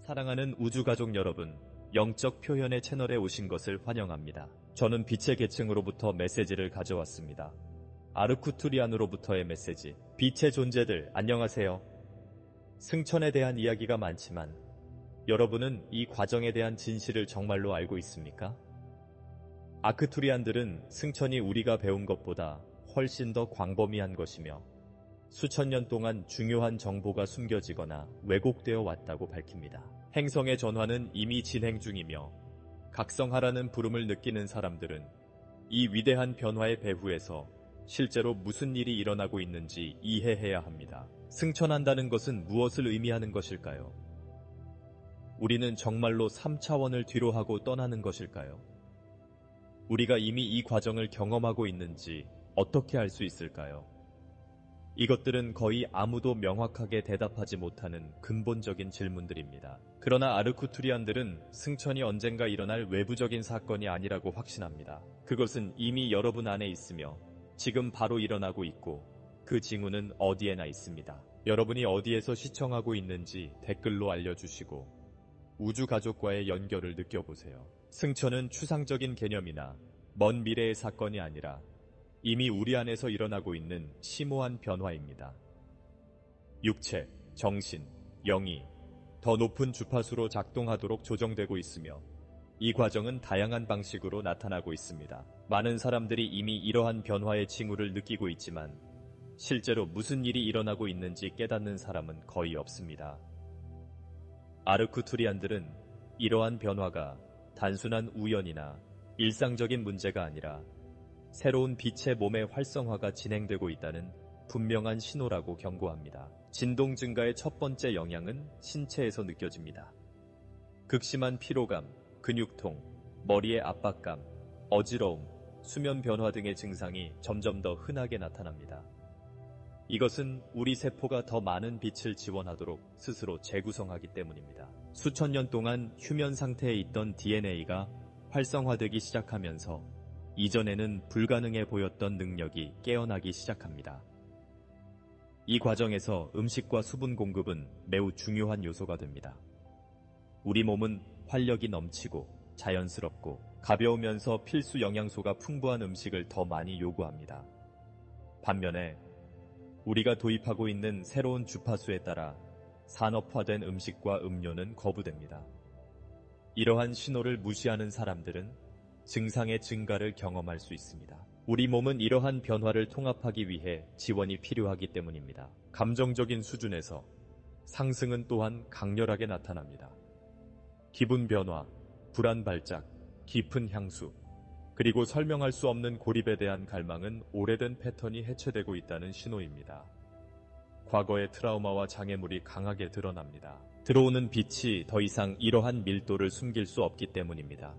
사랑하는 우주가족 여러분, 영적 표현의 채널에 오신 것을 환영합니다. 저는 빛의 계층으로부터 메시지를 가져왔습니다. 아르쿠투리안으로부터의 메시지. 빛의 존재들, 안녕하세요. 승천에 대한 이야기가 많지만 여러분은 이 과정에 대한 진실을 정말로 알고 있습니까? 아크투리안들은 승천이 우리가 배운 것보다 훨씬 더 광범위한 것이며 수천 년 동안 중요한 정보가 숨겨지거나 왜곡되어 왔다고 밝힙니다. 행성의 전환은 이미 진행 중이며 각성하라는 부름을 느끼는 사람들은 이 위대한 변화의 배후에서 실제로 무슨 일이 일어나고 있는지 이해해야 합니다. 승천한다는 것은 무엇을 의미하는 것일까요? 우리는 정말로 3차원을 뒤로 하고 떠나는 것일까요? 우리가 이미 이 과정을 경험하고 있는지 어떻게 알 수 있을까요? 이것들은 거의 아무도 명확하게 대답하지 못하는 근본적인 질문들입니다. 그러나 아르쿠투리안들은 승천이 언젠가 일어날 외부적인 사건이 아니라고 확신합니다. 그것은 이미 여러분 안에 있으며 지금 바로 일어나고 있고 그 징후는 어디에나 있습니다. 여러분이 어디에서 시청하고 있는지 댓글로 알려주시고 우주가족과의 연결을 느껴보세요. 승천은 추상적인 개념이나 먼 미래의 사건이 아니라 이미 우리 안에서 일어나고 있는 심오한 변화입니다. 육체, 정신, 영이 더 높은 주파수로 작동하도록 조정되고 있으며 이 과정은 다양한 방식으로 나타나고 있습니다. 많은 사람들이 이미 이러한 변화의 징후를 느끼고 있지만 실제로 무슨 일이 일어나고 있는지 깨닫는 사람은 거의 없습니다. 아르쿠투리안들은 이러한 변화가 단순한 우연이나 일상적인 문제가 아니라 새로운 빛의 몸의 활성화가 진행되고 있다는 분명한 신호라고 경고합니다. 진동 증가의 첫 번째 영향은 신체에서 느껴집니다. 극심한 피로감, 근육통, 머리의 압박감, 어지러움, 수면 변화 등의 증상이 점점 더 흔하게 나타납니다. 이것은 우리 세포가 더 많은 빛을 지원하도록 스스로 재구성하기 때문입니다. 수천 년 동안 휴면 상태에 있던 DNA가 활성화되기 시작하면서 이전에는 불가능해 보였던 능력이 깨어나기 시작합니다. 이 과정에서 음식과 수분 공급은 매우 중요한 요소가 됩니다. 우리 몸은 활력이 넘치고 자연스럽고 가벼우면서 필수 영양소가 풍부한 음식을 더 많이 요구합니다. 반면에 우리가 도입하고 있는 새로운 주파수에 따라 산업화된 음식과 음료는 거부됩니다. 이러한 신호를 무시하는 사람들은 증상의 증가를 경험할 수 있습니다. 우리 몸은 이러한 변화를 통합하기 위해 지원이 필요하기 때문입니다. 감정적인 수준에서 상승은 또한 강렬하게 나타납니다. 기분 변화, 불안 발작, 깊은 향수, 그리고 설명할 수 없는 고립에 대한 갈망은 오래된 패턴이 해체되고 있다는 신호입니다. 과거의 트라우마와 장애물이 강하게 드러납니다. 들어오는 빛이 더 이상 이러한 밀도를 숨길 수 없기 때문입니다.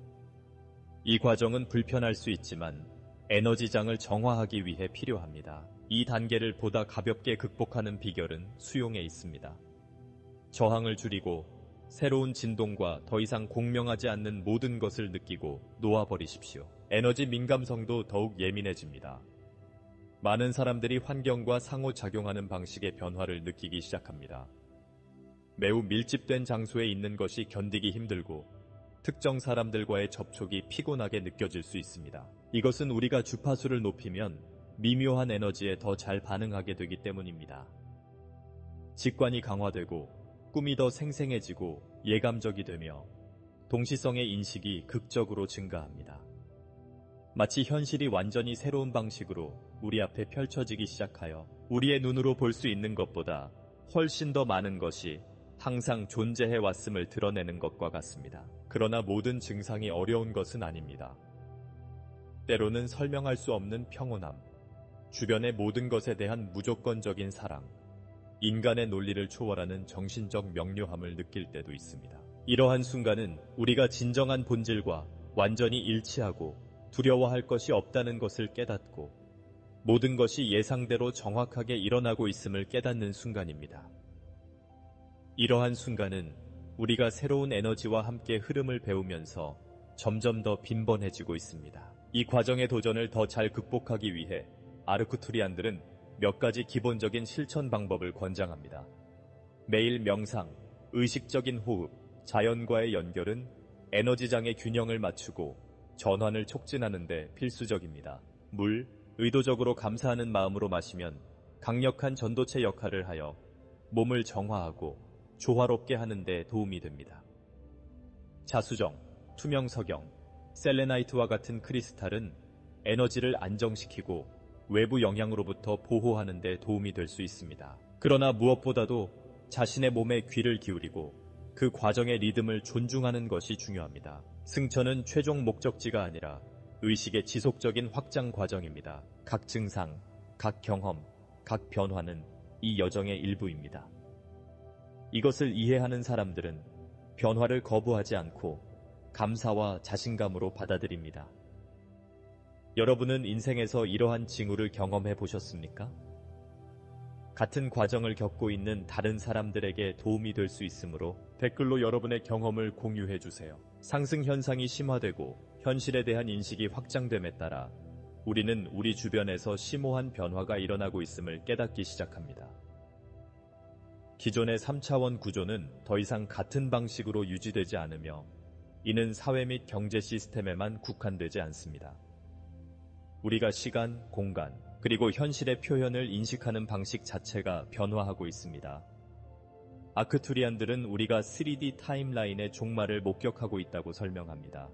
이 과정은 불편할 수 있지만 에너지장을 정화하기 위해 필요합니다. 이 단계를 보다 가볍게 극복하는 비결은 수용에 있습니다. 저항을 줄이고 새로운 진동과 더 이상 공명하지 않는 모든 것을 느끼고 놓아버리십시오. 에너지 민감성도 더욱 예민해집니다. 많은 사람들이 환경과 상호작용하는 방식의 변화를 느끼기 시작합니다. 매우 밀집된 장소에 있는 것이 견디기 힘들고 특정 사람들과의 접촉이 피곤하게 느껴질 수 있습니다. 이것은 우리가 주파수를 높이면 미묘한 에너지에 더 잘 반응하게 되기 때문입니다. 직관이 강화되고 꿈이 더 생생해지고 예감적이 되며 동시성의 인식이 극적으로 증가합니다. 마치 현실이 완전히 새로운 방식으로 우리 앞에 펼쳐지기 시작하여 우리의 눈으로 볼 수 있는 것보다 훨씬 더 많은 것이 항상 존재해왔음을 드러내는 것과 같습니다. 그러나 모든 증상이 어려운 것은 아닙니다. 때로는 설명할 수 없는 평온함, 주변의 모든 것에 대한 무조건적인 사랑, 인간의 논리를 초월하는 정신적 명료함을 느낄 때도 있습니다. 이러한 순간은 우리가 진정한 본질과 완전히 일치하고 두려워할 것이 없다는 것을 깨닫고 모든 것이 예상대로 정확하게 일어나고 있음을 깨닫는 순간입니다. 이러한 순간은 우리가 새로운 에너지와 함께 흐름을 배우면서 점점 더 빈번해지고 있습니다. 이 과정의 도전을 더 잘 극복하기 위해 아르쿠투리안들은 몇 가지 기본적인 실천 방법을 권장합니다. 매일 명상, 의식적인 호흡, 자연과의 연결은 에너지장의 균형을 맞추고 전환을 촉진하는 데 필수적입니다. 물, 의도적으로 감사하는 마음으로 마시면 강력한 전도체 역할을 하여 몸을 정화하고 조화롭게 하는 데 도움이 됩니다. 자수정, 투명 석영, 셀레나이트와 같은 크리스탈은 에너지를 안정시키고 외부 영향으로부터 보호하는 데 도움이 될 수 있습니다. 그러나 무엇보다도 자신의 몸에 귀를 기울이고 그 과정의 리듬을 존중하는 것이 중요합니다. 승천은 최종 목적지가 아니라 의식의 지속적인 확장 과정입니다. 각 증상, 각 경험, 각 변화는 이 여정의 일부입니다. 이것을 이해하는 사람들은 변화를 거부하지 않고 감사와 자신감으로 받아들입니다. 여러분은 인생에서 이러한 징후를 경험해 보셨습니까? 같은 과정을 겪고 있는 다른 사람들에게 도움이 될 수 있으므로 댓글로 여러분의 경험을 공유해 주세요. 상승 현상이 심화되고 현실에 대한 인식이 확장됨에 따라 우리는 우리 주변에서 심오한 변화가 일어나고 있음을 깨닫기 시작합니다. 기존의 3차원 구조는 더 이상 같은 방식으로 유지되지 않으며 이는 사회 및 경제 시스템에만 국한되지 않습니다. 우리가 시간, 공간, 그리고 현실의 표현을 인식하는 방식 자체가 변화하고 있습니다. 아크투리안들은 우리가 3D 타임라인의 종말을 목격하고 있다고 설명합니다.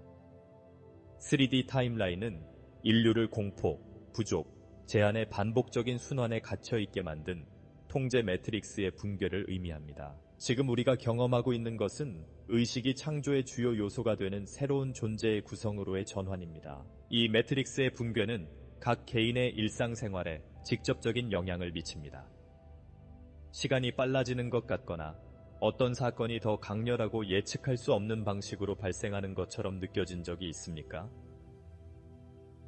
3D 타임라인은 인류를 공포, 부족, 제한의 반복적인 순환에 갇혀있게 만든 통제 매트릭스의 붕괴를 의미합니다. 지금 우리가 경험하고 있는 것은 의식이 창조의 주요 요소가 되는 새로운 존재의 구성으로의 전환입니다. 이 매트릭스의 붕괴는 각 개인의 일상생활에 직접적인 영향을 미칩니다. 시간이 빨라지는 것 같거나 어떤 사건이 더 강렬하고 예측할 수 없는 방식으로 발생하는 것처럼 느껴진 적이 있습니까?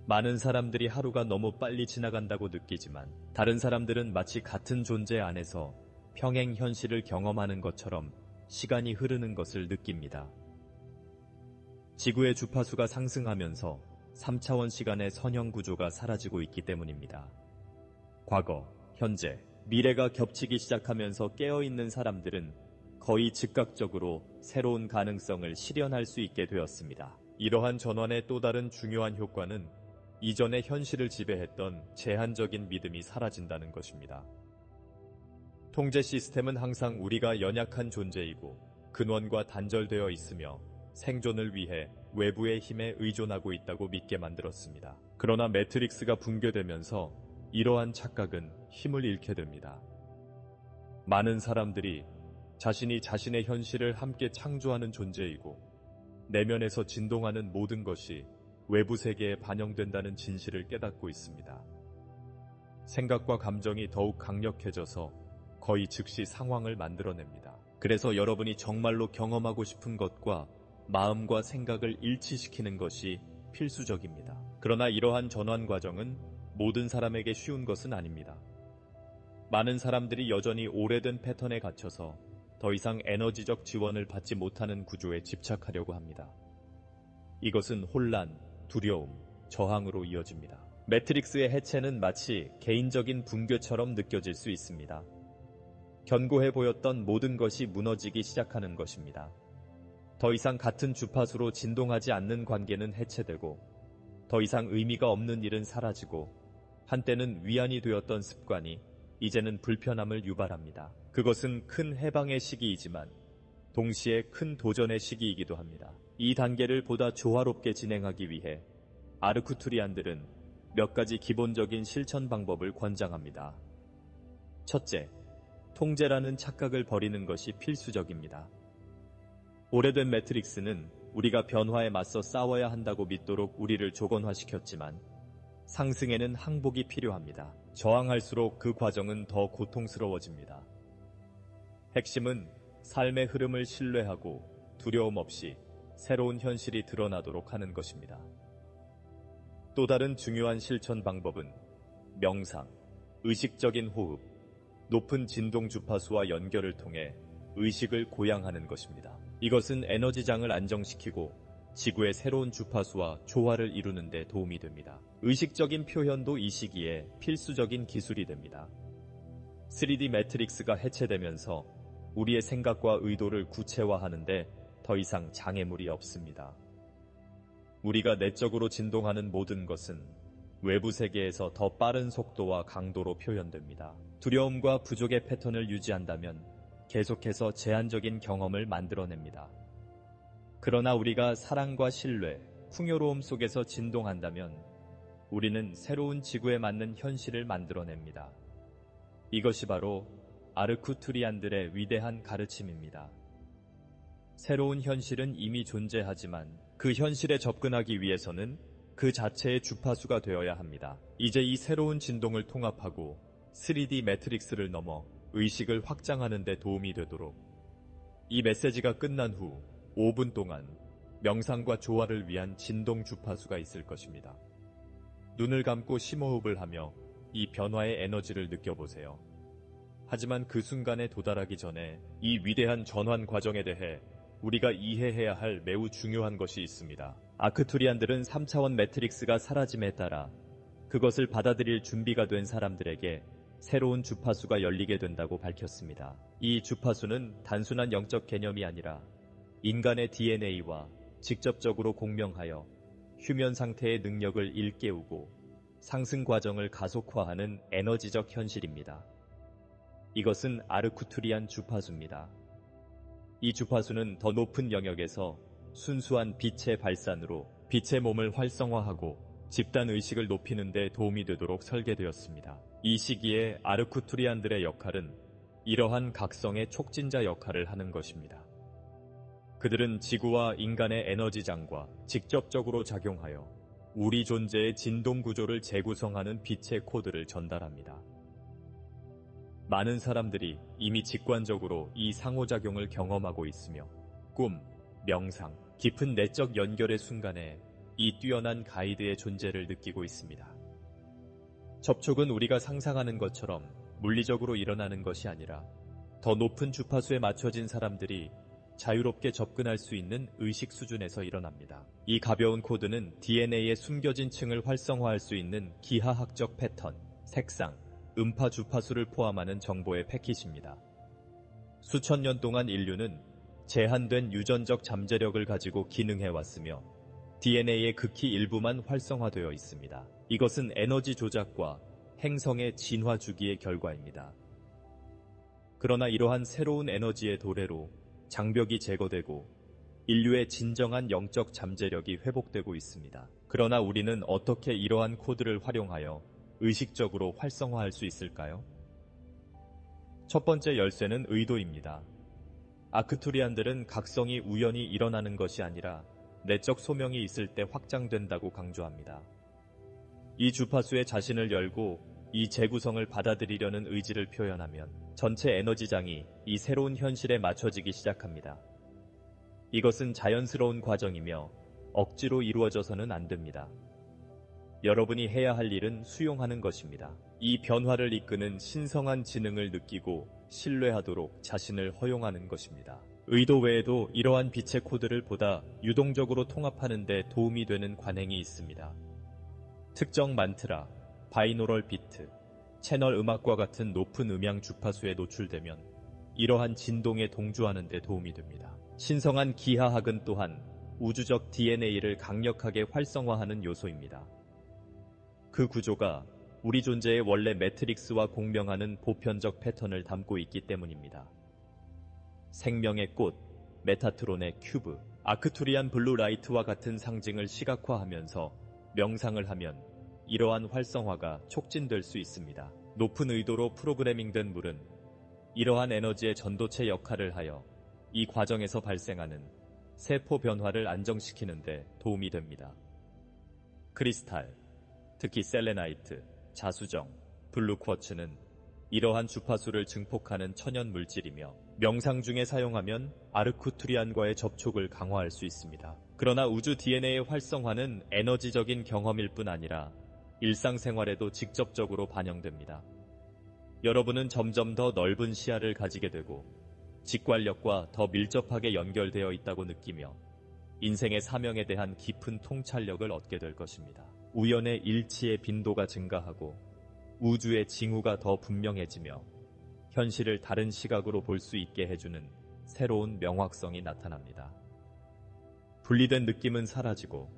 많은 사람들이 하루가 너무 빨리 지나간다고 느끼지만 다른 사람들은 마치 같은 존재 안에서 평행 현실을 경험하는 것처럼 시간이 흐르는 것을 느낍니다. 지구의 주파수가 상승하면서 3차원 시간의 선형 구조가 사라지고 있기 때문입니다. 과거, 현재, 미래가 겹치기 시작하면서 깨어있는 사람들은 거의 즉각적으로 새로운 가능성을 실현할 수 있게 되었습니다. 이러한 전환의 또 다른 중요한 효과는 이전의 현실을 지배했던 제한적인 믿음이 사라진다는 것입니다. 통제 시스템은 항상 우리가 연약한 존재이고 근원과 단절되어 있으며 생존을 위해 외부의 힘에 의존하고 있다고 믿게 만들었습니다. 그러나 매트릭스가 붕괴되면서 이러한 착각은 힘을 잃게 됩니다. 많은 사람들이 자신이 자신의 현실을 함께 창조하는 존재이고 내면에서 진동하는 모든 것이 외부 세계에 반영된다는 진실을 깨닫고 있습니다. 생각과 감정이 더욱 강력해져서 거의 즉시 상황을 만들어냅니다. 그래서 여러분이 정말로 경험하고 싶은 것과 마음과 생각을 일치시키는 것이 필수적입니다. 그러나 이러한 전환 과정은 모든 사람에게 쉬운 것은 아닙니다. 많은 사람들이 여전히 오래된 패턴에 갇혀서 더 이상 에너지적 지원을 받지 못하는 구조에 집착하려고 합니다. 이것은 혼란, 두려움, 저항으로 이어집니다. 매트릭스의 해체는 마치 개인적인 붕괴처럼 느껴질 수 있습니다. 견고해 보였던 모든 것이 무너지기 시작하는 것입니다. 더 이상 같은 주파수로 진동하지 않는 관계는 해체되고 더 이상 의미가 없는 일은 사라지고 한때는 위안이 되었던 습관이 이제는 불편함을 유발합니다. 그것은 큰 해방의 시기이지만 동시에 큰 도전의 시기이기도 합니다. 이 단계를 보다 조화롭게 진행하기 위해 아르쿠투리안들은 몇 가지 기본적인 실천 방법을 권장합니다. 첫째, 통제라는 착각을 버리는 것이 필수적입니다. 오래된 매트릭스는 우리가 변화에 맞서 싸워야 한다고 믿도록 우리를 조건화시켰지만 상승에는 항복이 필요합니다. 저항할수록 그 과정은 더 고통스러워집니다. 핵심은 삶의 흐름을 신뢰하고 두려움 없이 새로운 현실이 드러나도록 하는 것입니다. 또 다른 중요한 실천 방법은 명상, 의식적인 호흡, 높은 진동 주파수와 연결을 통해 의식을 고양하는 것입니다. 이것은 에너지장을 안정시키고 지구의 새로운 주파수와 조화를 이루는 데 도움이 됩니다. 의식적인 표현도 이 시기에 필수적인 기술이 됩니다. 3D 매트릭스가 해체되면서 우리의 생각과 의도를 구체화하는데 더 이상 장애물이 없습니다. 우리가 내적으로 진동하는 모든 것은 외부 세계에서 더 빠른 속도와 강도로 표현됩니다. 두려움과 부족의 패턴을 유지한다면 계속해서 제한적인 경험을 만들어냅니다. 그러나 우리가 사랑과 신뢰, 풍요로움 속에서 진동한다면 우리는 새로운 지구에 맞는 현실을 만들어냅니다. 이것이 바로 아르쿠투리안들의 위대한 가르침입니다. 새로운 현실은 이미 존재하지만 그 현실에 접근하기 위해서는 그 자체의 주파수가 되어야 합니다. 이제 이 새로운 진동을 통합하고 3D 매트릭스를 넘어 의식을 확장하는 데 도움이 되도록 이 메시지가 끝난 후 5분 동안 명상과 조화를 위한 진동 주파수가 있을 것입니다. 눈을 감고 심호흡을 하며 이 변화의 에너지를 느껴보세요. 하지만 그 순간에 도달하기 전에 이 위대한 전환 과정에 대해 우리가 이해해야 할 매우 중요한 것이 있습니다. 아크투리안들은 3차원 매트릭스가 사라짐에 따라 그것을 받아들일 준비가 된 사람들에게 새로운 주파수가 열리게 된다고 밝혔습니다. 이 주파수는 단순한 영적 개념이 아니라 인간의 DNA와 직접적으로 공명하여 휴면 상태의 능력을 일깨우고 상승 과정을 가속화하는 에너지적 현실입니다. 이것은 아르쿠투리안 주파수입니다. 이 주파수는 더 높은 영역에서 순수한 빛의 발산으로 빛의 몸을 활성화하고 집단 의식을 높이는 데 도움이 되도록 설계되었습니다. 이 시기에 아르쿠투리안들의 역할은 이러한 각성의 촉진자 역할을 하는 것입니다. 그들은 지구와 인간의 에너지장과 직접적으로 작용하여 우리 존재의 진동 구조를 재구성하는 빛의 코드를 전달합니다. 많은 사람들이 이미 직관적으로 이 상호작용을 경험하고 있으며 꿈, 명상, 깊은 내적 연결의 순간에 이 뛰어난 가이드의 존재를 느끼고 있습니다. 접촉은 우리가 상상하는 것처럼 물리적으로 일어나는 것이 아니라 더 높은 주파수에 맞춰진 사람들이 자유롭게 접근할 수 있는 의식 수준에서 일어납니다. 이 가벼운 코드는 DNA의 숨겨진 층을 활성화할 수 있는 기하학적 패턴, 색상, 음파 주파수를 포함하는 정보의 패키지입니다. 수천 년 동안 인류는 제한된 유전적 잠재력을 가지고 기능해왔으며 DNA의 극히 일부만 활성화되어 있습니다. 이것은 에너지 조작과 행성의 진화 주기의 결과입니다. 그러나 이러한 새로운 에너지의 도래로 장벽이 제거되고 인류의 진정한 영적 잠재력이 회복되고 있습니다. 그러나 우리는 어떻게 이러한 코드를 활용하여 의식적으로 활성화할 수 있을까요? 첫 번째 열쇠는 의도입니다. 아크투리안들은 각성이 우연히 일어나는 것이 아니라 내적 소명이 있을 때 확장된다고 강조합니다. 이 주파수에 자신을 열고 이 재구성을 받아들이려는 의지를 표현하면 전체 에너지장이 이 새로운 현실에 맞춰지기 시작합니다. 이것은 자연스러운 과정이며 억지로 이루어져서는 안 됩니다. 여러분이 해야 할 일은 수용하는 것입니다. 이 변화를 이끄는 신성한 지능을 느끼고 신뢰하도록 자신을 허용하는 것입니다. 의도 외에도 이러한 빛의 코드를 보다 유동적으로 통합하는 데 도움이 되는 관행이 있습니다. 특정 만트라, 바이노럴 비트, 채널 음악과 같은 높은 음향 주파수에 노출되면 이러한 진동에 동조하는 데 도움이 됩니다. 신성한 기하학은 또한 우주적 DNA를 강력하게 활성화하는 요소입니다. 그 구조가 우리 존재의 원래 매트릭스와 공명하는 보편적 패턴을 담고 있기 때문입니다. 생명의 꽃, 메타트론의 큐브, 아크투리안 블루라이트와 같은 상징을 시각화하면서 명상을 하면 이러한 활성화가 촉진될 수 있습니다. 높은 의도로 프로그래밍된 물은 이러한 에너지의 전도체 역할을 하여 이 과정에서 발생하는 세포 변화를 안정시키는 데 도움이 됩니다. 크리스탈, 특히 셀레나이트, 자수정, 블루쿼츠는 이러한 주파수를 증폭하는 천연 물질이며 명상 중에 사용하면 아르쿠투리안과의 접촉을 강화할 수 있습니다. 그러나 우주 DNA의 활성화는 에너지적인 경험일 뿐 아니라 일상생활에도 직접적으로 반영됩니다. 여러분은 점점 더 넓은 시야를 가지게 되고 직관력과 더 밀접하게 연결되어 있다고 느끼며 인생의 사명에 대한 깊은 통찰력을 얻게 될 것입니다. 우연의 일치의 빈도가 증가하고 우주의 징후가 더 분명해지며 현실을 다른 시각으로 볼 수 있게 해주는 새로운 명확성이 나타납니다. 분리된 느낌은 사라지고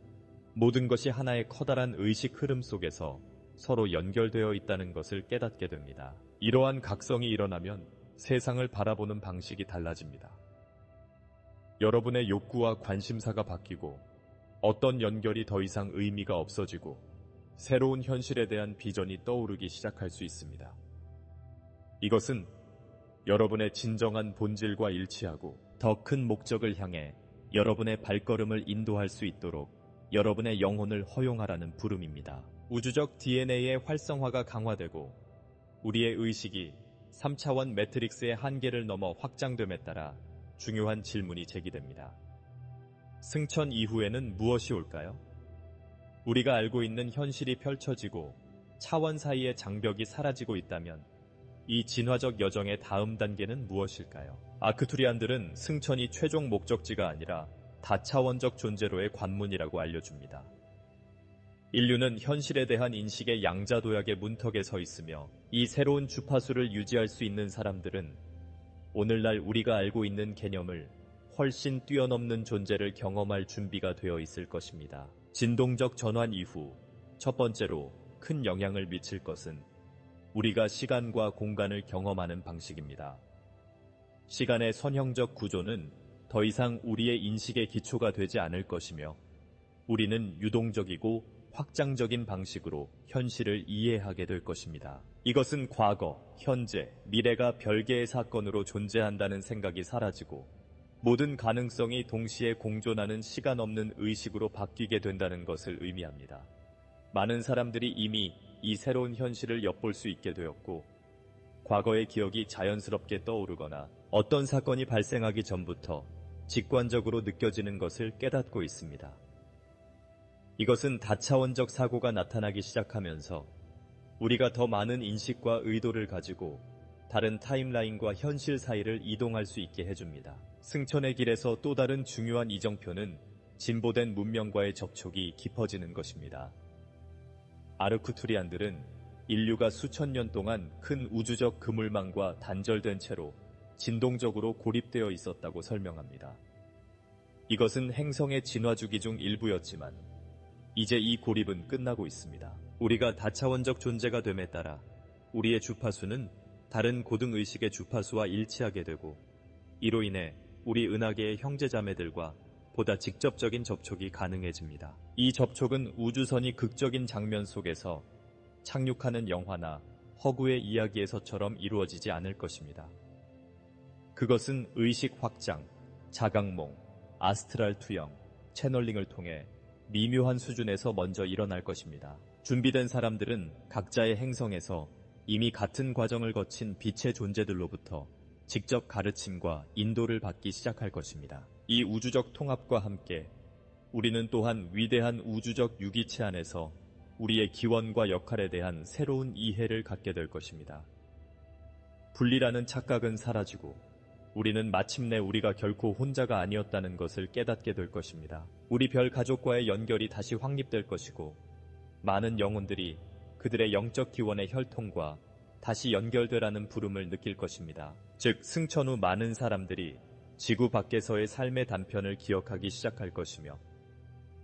모든 것이 하나의 커다란 의식 흐름 속에서 서로 연결되어 있다는 것을 깨닫게 됩니다. 이러한 각성이 일어나면 세상을 바라보는 방식이 달라집니다. 여러분의 욕구와 관심사가 바뀌고 어떤 연결이 더 이상 의미가 없어지고 새로운 현실에 대한 비전이 떠오르기 시작할 수 있습니다. 이것은 여러분의 진정한 본질과 일치하고 더 큰 목적을 향해 여러분의 발걸음을 인도할 수 있도록 여러분의 영혼을 허용하라는 부름입니다. 우주적 DNA의 활성화가 강화되고 우리의 의식이 3차원 매트릭스의 한계를 넘어 확장됨에 따라 중요한 질문이 제기됩니다. 승천 이후에는 무엇이 올까요? 우리가 알고 있는 현실이 펼쳐지고 차원 사이의 장벽이 사라지고 있다면 이 진화적 여정의 다음 단계는 무엇일까요? 아크투리안들은 승천이 최종 목적지가 아니라 다차원적 존재로의 관문이라고 알려줍니다. 인류는 현실에 대한 인식의 양자도약의 문턱에 서 있으며 이 새로운 주파수를 유지할 수 있는 사람들은 오늘날 우리가 알고 있는 개념을 훨씬 뛰어넘는 존재를 경험할 준비가 되어 있을 것입니다. 진동적 전환 이후 첫 번째로 큰 영향을 미칠 것은 우리가 시간과 공간을 경험하는 방식입니다. 시간의 선형적 구조는 더 이상 우리의 인식의 기초가 되지 않을 것이며 우리는 유동적이고 확장적인 방식으로 현실을 이해하게 될 것입니다. 이것은 과거, 현재, 미래가 별개의 사건으로 존재한다는 생각이 사라지고 모든 가능성이 동시에 공존하는 시간 없는 의식으로 바뀌게 된다는 것을 의미합니다. 많은 사람들이 이미 이 새로운 현실을 엿볼 수 있게 되었고 과거의 기억이 자연스럽게 떠오르거나 어떤 사건이 발생하기 전부터 직관적으로 느껴지는 것을 깨닫고 있습니다. 이것은 다차원적 사고가 나타나기 시작하면서 우리가 더 많은 인식과 의도를 가지고 다른 타임라인과 현실 사이를 이동할 수 있게 해줍니다. 승천의 길에서 또 다른 중요한 이정표는 진보된 문명과의 접촉이 깊어지는 것입니다. 아르쿠투리안들은 인류가 수천 년 동안 큰 우주적 그물망과 단절된 채로 진동적으로 고립되어 있었다고 설명합니다. 이것은 행성의 진화주기 중 일부였지만 이제 이 고립은 끝나고 있습니다. 우리가 다차원적 존재가 됨에 따라 우리의 주파수는 다른 고등의식의 주파수와 일치하게 되고 이로 인해 우리 은하계의 형제자매들과 보다 직접적인 접촉이 가능해집니다. 이 접촉은 우주선이 극적인 장면 속에서 착륙하는 영화나 허구의 이야기에서처럼 이루어지지 않을 것입니다. 그것은 의식 확장, 자각몽, 아스트랄 투영, 채널링을 통해 미묘한 수준에서 먼저 일어날 것입니다. 준비된 사람들은 각자의 행성에서 이미 같은 과정을 거친 빛의 존재들로부터 직접 가르침과 인도를 받기 시작할 것입니다. 이 우주적 통합과 함께 우리는 또한 위대한 우주적 유기체 안에서 우리의 기원과 역할에 대한 새로운 이해를 갖게 될 것입니다. 분리라는 착각은 사라지고 우리는 마침내 우리가 결코 혼자가 아니었다는 것을 깨닫게 될 것입니다. 우리 별 가족과의 연결이 다시 확립될 것이고 많은 영혼들이 그들의 영적 기원의 혈통과 다시 연결되라는 부름을 느낄 것입니다. 즉 승천 후 많은 사람들이 지구 밖에서의 삶의 단편을 기억하기 시작할 것이며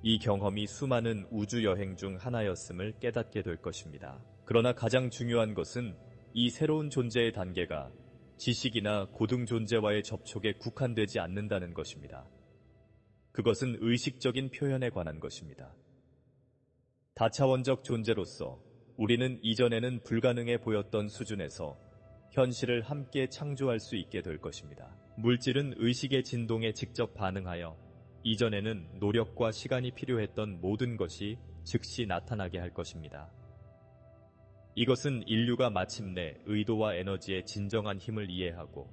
이 경험이 수많은 우주 여행 중 하나였음을 깨닫게 될 것입니다. 그러나 가장 중요한 것은 이 새로운 존재의 단계가 지식이나 고등 존재와의 접촉에 국한되지 않는다는 것입니다. 그것은 의식적인 표현에 관한 것입니다. 다차원적 존재로서 우리는 이전에는 불가능해 보였던 수준에서 현실을 함께 창조할 수 있게 될 것입니다. 물질은 의식의 진동에 직접 반응하여 이전에는 노력과 시간이 필요했던 모든 것이 즉시 나타나게 할 것입니다. 이것은 인류가 마침내 의도와 에너지의 진정한 힘을 이해하고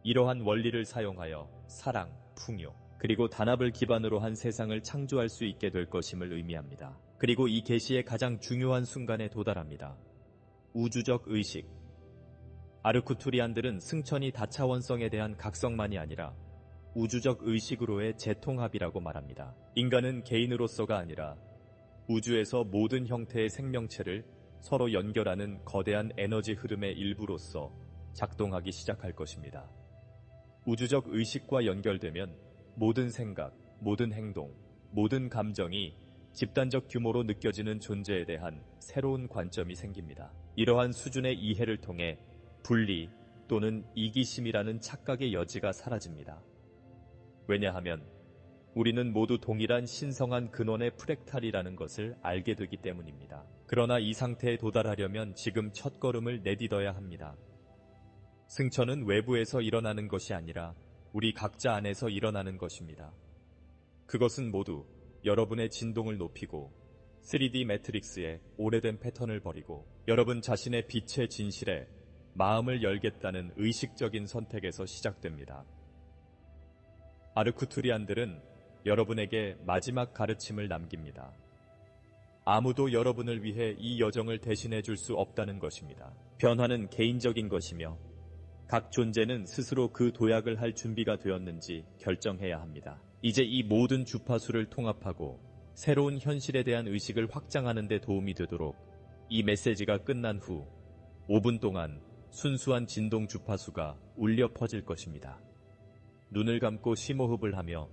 이러한 원리를 사용하여 사랑, 풍요, 그리고 단합을 기반으로 한 세상을 창조할 수 있게 될 것임을 의미합니다. 그리고 이 계시의 가장 중요한 순간에 도달합니다. 우주적 의식. 아르쿠투리안들은 승천이 다차원성에 대한 각성만이 아니라 우주적 의식으로의 재통합이라고 말합니다. 인간은 개인으로서가 아니라 우주에서 모든 형태의 생명체를 서로 연결하는 거대한 에너지 흐름의 일부로서 작동하기 시작할 것입니다. 우주적 의식과 연결되면 모든 생각, 모든 행동, 모든 감정이 집단적 규모로 느껴지는 존재에 대한 새로운 관점이 생깁니다. 이러한 수준의 이해를 통해 분리 또는 이기심이라는 착각의 여지가 사라집니다. 왜냐하면 우리는 모두 동일한 신성한 근원의 프랙탈이라는 것을 알게 되기 때문입니다. 그러나 이 상태에 도달하려면 지금 첫걸음을 내딛어야 합니다. 승천은 외부에서 일어나는 것이 아니라 우리 각자 안에서 일어나는 것입니다. 그것은 모두 여러분의 진동을 높이고 3D 매트릭스의 오래된 패턴을 버리고 여러분 자신의 빛의 진실에 마음을 열겠다는 의식적인 선택에서 시작됩니다. 아르쿠투리안들은 여러분에게 마지막 가르침을 남깁니다. 아무도 여러분을 위해 이 여정을 대신해 줄 수 없다는 것입니다. 변화는 개인적인 것이며 각 존재는 스스로 그 도약을 할 준비가 되었는지 결정해야 합니다. 이제 이 모든 주파수를 통합하고 새로운 현실에 대한 의식을 확장하는 데 도움이 되도록 이 메시지가 끝난 후 5분 동안 순수한 진동 주파수가 울려 퍼질 것입니다. 눈을 감고 심호흡을 하며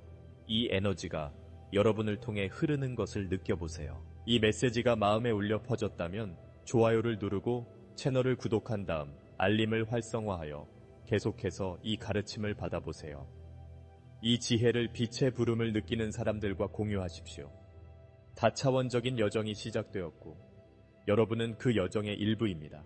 이 에너지가 여러분을 통해 흐르는 것을 느껴보세요. 이 메시지가 마음에 울려 퍼졌다면 좋아요를 누르고 채널을 구독한 다음 알림을 활성화하여 계속해서 이 가르침을 받아보세요. 이 지혜를 빛의 부름을 느끼는 사람들과 공유하십시오. 다차원적인 여정이 시작되었고 여러분은 그 여정의 일부입니다.